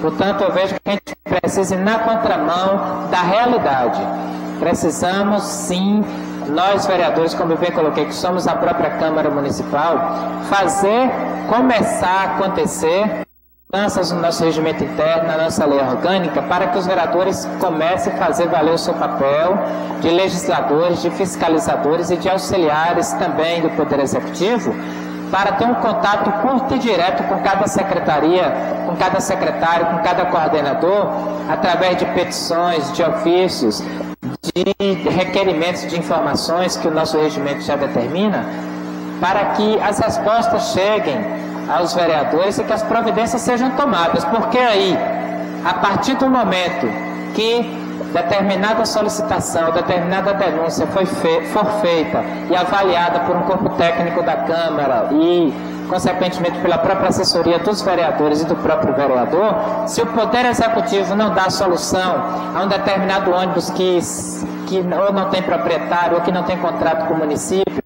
Portanto, eu vejo que a gente precisa ir na contramão da realidade. Precisamos, sim, nós vereadores, como eu bem coloquei, que somos a própria Câmara Municipal, começar a acontecer mudanças no nosso regimento interno, na nossa lei orgânica, para que os vereadores comecem a fazer valer o seu papel de legisladores, de fiscalizadores e de auxiliares também do Poder Executivo, para ter um contato curto e direto com cada secretaria, com cada secretário, com cada coordenador, através de petições, de ofícios, de requerimentos de informações que o nosso regimento já determina, para que as respostas cheguem aos vereadores e que as providências sejam tomadas, porque aí, a partir do momento que determinada solicitação, determinada denúncia for feita e avaliada por um corpo técnico da Câmara e, consequentemente, pela própria assessoria dos vereadores e do próprio vereador, se o Poder Executivo não dá solução a um determinado ônibus que ou não tem proprietário ou que não tem contrato com o município,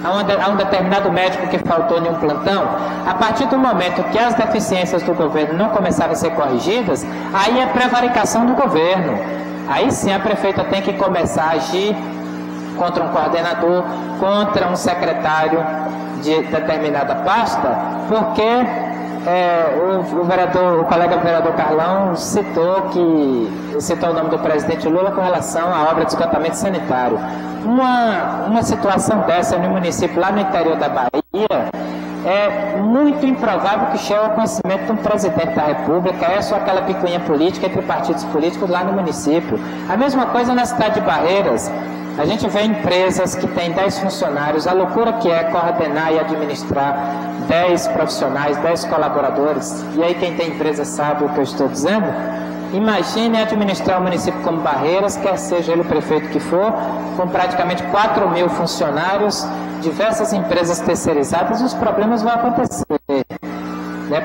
a um determinado médico que faltou em um plantão, a partir do momento que as deficiências do governo não começarem a ser corrigidas, aí é prevaricação do governo. Aí sim a prefeita tem que começar a agir contra um coordenador, contra um secretário de determinada pasta, porque o colega vereador Carlão citou o nome do presidente Lula com relação à obra de esgotamento sanitário. Uma situação dessa no município lá no interior da Bahia é muito improvável que chegue ao conhecimento de um presidente da República. É só aquela picuinha política entre partidos políticos lá no município. A mesma coisa na cidade de Barreiras. A gente vê empresas que têm 10 funcionários, a loucura que é coordenar e administrar 10 profissionais, 10 colaboradores. E aí quem tem empresa sabe o que eu estou dizendo. Imagine administrar um município como Barreiras, quer seja ele o prefeito que for, com praticamente 4.000 funcionários, diversas empresas terceirizadas, os problemas vão acontecer.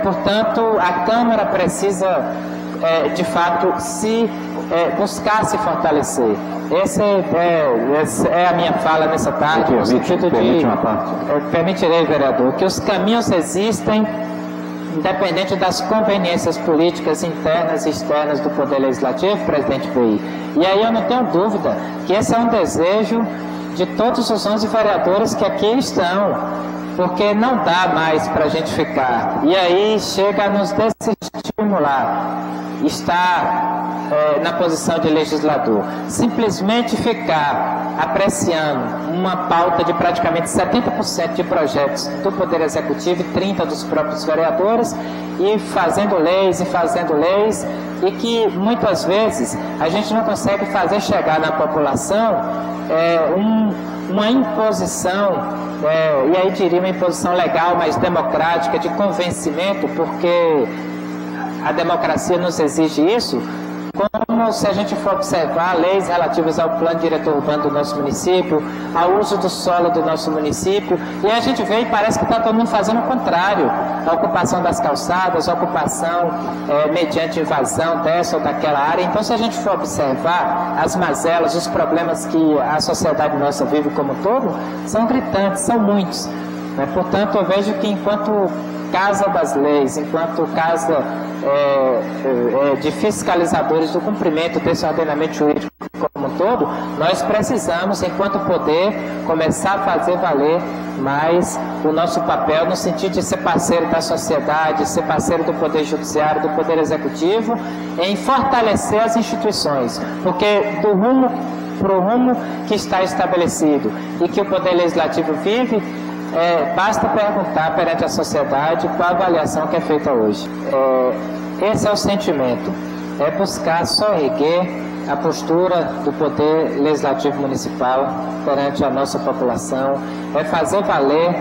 Portanto, a Câmara precisa, de fato, buscar se fortalecer. Essa é a minha fala nessa tarde, no sentido de... Permitirei, vereador, que os caminhos existem, independente das conveniências políticas internas e externas do Poder Legislativo, presidente PI. E aí eu não tenho dúvida que esse é um desejo de todos os 11 vereadores que aqui estão, porque não dá mais para a gente ficar. E aí chega a nos desestimular, estar na posição de legislador. Simplesmente ficar apreciando uma pauta de praticamente 70% de projetos do Poder Executivo e 30% dos próprios vereadores, e fazendo leis, e que muitas vezes a gente não consegue fazer chegar na população uma imposição, e aí diria uma imposição legal, mas democrática, de convencimento, porque a democracia nos exige isso, como se a gente for observar leis relativas ao plano diretor urbano do nosso município, ao uso do solo do nosso município, e a gente vê e parece que está todo mundo fazendo o contrário, a ocupação das calçadas, a ocupação mediante invasão dessa ou daquela área. Então, se a gente for observar as mazelas, os problemas que a sociedade nossa vive como um todo, são gritantes, são muitos. Portanto, eu vejo que enquanto casa das leis, enquanto casa de fiscalizadores do cumprimento desse ordenamento jurídico como um todo, nós precisamos, enquanto poder, começar a fazer valer mais o nosso papel no sentido de ser parceiro da sociedade, ser parceiro do Poder Judiciário, do Poder Executivo, em fortalecer as instituições, porque do rumo para o rumo que está estabelecido e que o Poder Legislativo vive, basta perguntar perante a sociedade qual a avaliação que é feita hoje. Esse é o sentimento, é buscar só erguer a postura do Poder Legislativo Municipal perante a nossa população, é fazer valer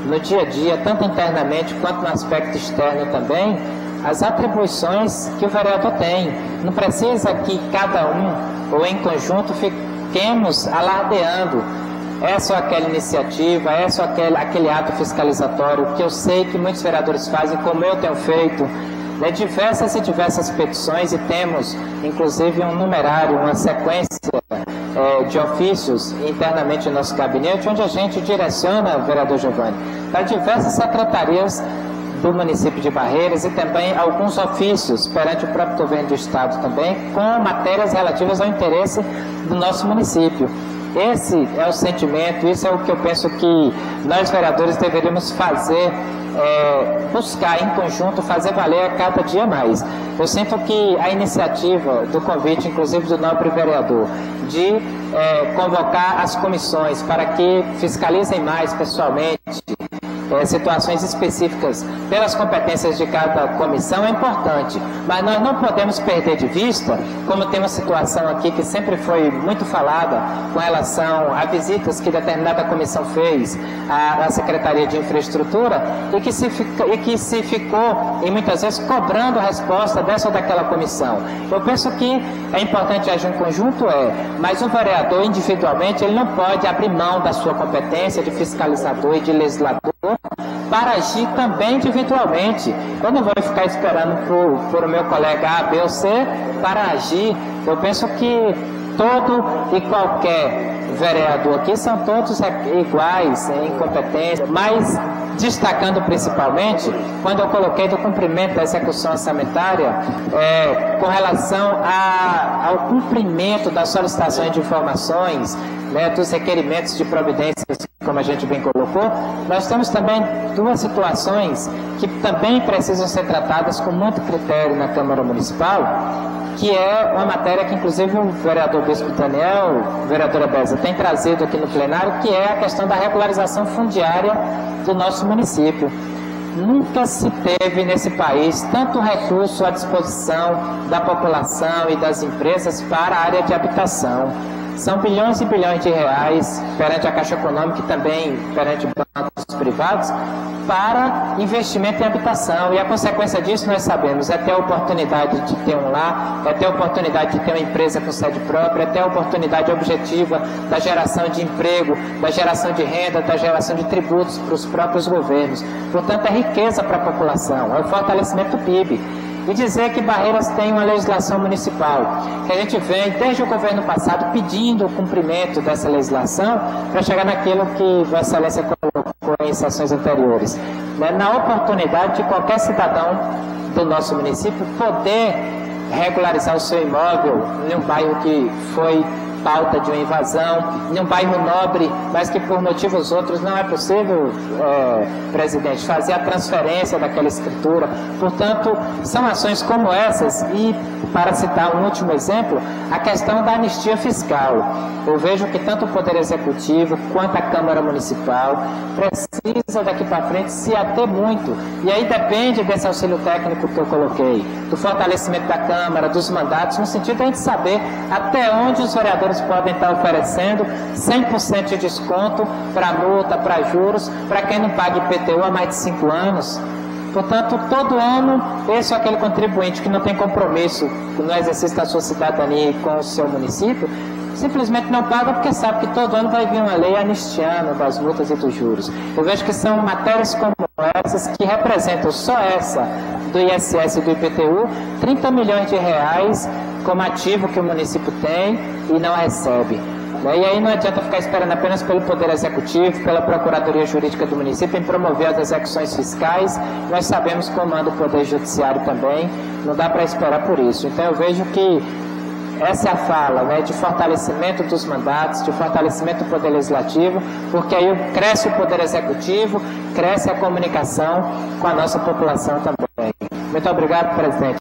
no dia a dia, tanto internamente quanto no aspecto externo também, as atribuições que o vereador tem. Não precisa que cada um, ou em conjunto, fiquemos alardeando essa ou aquela iniciativa, essa ou aquele ato fiscalizatório, que eu sei que muitos vereadores fazem, como eu tenho feito, diversas e diversas petições, e temos inclusive um numerário, uma sequência de ofícios internamente no nosso gabinete, onde a gente direciona, vereador Giovanni, para diversas secretarias do município de Barreiras e também alguns ofícios perante o próprio governo do estado também, com matérias relativas ao interesse do nosso município. Esse é o sentimento, isso é o que eu penso que nós vereadores deveríamos fazer, buscar em conjunto, fazer valer a cada dia mais. Eu sinto que a iniciativa do convite, inclusive do nobre vereador, de convocar as comissões para que fiscalizem mais pessoalmente situações específicas pelas competências de cada comissão é importante, mas nós não podemos perder de vista, como tem uma situação aqui que sempre foi muito falada com relação a visitas que determinada comissão fez à Secretaria de Infraestrutura e que se ficou, e muitas vezes, cobrando a resposta dessa ou daquela comissão. Eu penso que é importante agir em conjunto, mas o vereador individualmente ele não pode abrir mão da sua competência de fiscalizador e de legislador para agir também individualmente. Eu não vou ficar esperando por o meu colega A, B ou C para agir. Eu penso que todo e qualquer vereador aqui são todos iguais em competência, mas destacando principalmente, quando eu coloquei do cumprimento da execução orçamentária, com relação ao cumprimento das solicitações de informações, dos requerimentos de providências, como a gente bem colocou, nós temos também duas situações que também precisam ser tratadas com muito critério na Câmara Municipal, que é uma matéria que inclusive o vereador Bispo Daniel, vereadora Beza, tem trazido aqui no plenário, que é a questão da regularização fundiária do nosso município. Nunca se teve nesse país tanto recurso à disposição da população e das empresas para a área de habitação. São bilhões e bilhões de reais perante a Caixa Econômica e também perante bancos privados para investimento em habitação. E a consequência disso nós sabemos, é ter a oportunidade de ter um lar, é ter a oportunidade de ter uma empresa com sede própria, é ter a oportunidade objetiva da geração de emprego, da geração de renda, da geração de tributos para os próprios governos. Portanto, é riqueza para a população, é o fortalecimento do PIB. E dizer que Barreiras tem uma legislação municipal, que a gente vem desde o governo passado pedindo o cumprimento dessa legislação para chegar naquilo que Vossa Excelência colocou em sessões anteriores. Na oportunidade de qualquer cidadão do nosso município poder regularizar o seu imóvel em um bairro que foi pauta de uma invasão, em um bairro nobre, mas que por motivos outros não é possível, presidente, fazer a transferência daquela escritura. Portanto, são ações como essas e, para citar um último exemplo, a questão da anistia fiscal. Eu vejo que tanto o Poder Executivo quanto a Câmara Municipal precisa daqui para frente se ater muito. E aí depende desse auxílio técnico que eu coloquei, do fortalecimento da Câmara, dos mandatos, no sentido de a gente saber até onde os vereadores podem estar oferecendo 100% de desconto para multa, para juros, para quem não paga IPTU há mais de 5 anos. Portanto, todo ano, esse ou aquele contribuinte que não tem compromisso no exercício da sua cidadania com o seu município, simplesmente não paga porque sabe que todo ano vai vir uma lei anistiando das multas e dos juros. Eu vejo que são matérias como essas que representam só essa do ISS e do IPTU, 30 milhões de reais como ativo que o município tem e não recebe. E aí não adianta ficar esperando apenas pelo Poder Executivo, pela Procuradoria Jurídica do município em promover as execuções fiscais. Nós sabemos como anda o Poder Judiciário também, não dá para esperar por isso. Então eu vejo que essa é a fala, de fortalecimento dos mandatos, de fortalecimento do Poder Legislativo, porque aí cresce o Poder Executivo, cresce a comunicação com a nossa população também. Muito obrigado, presidente.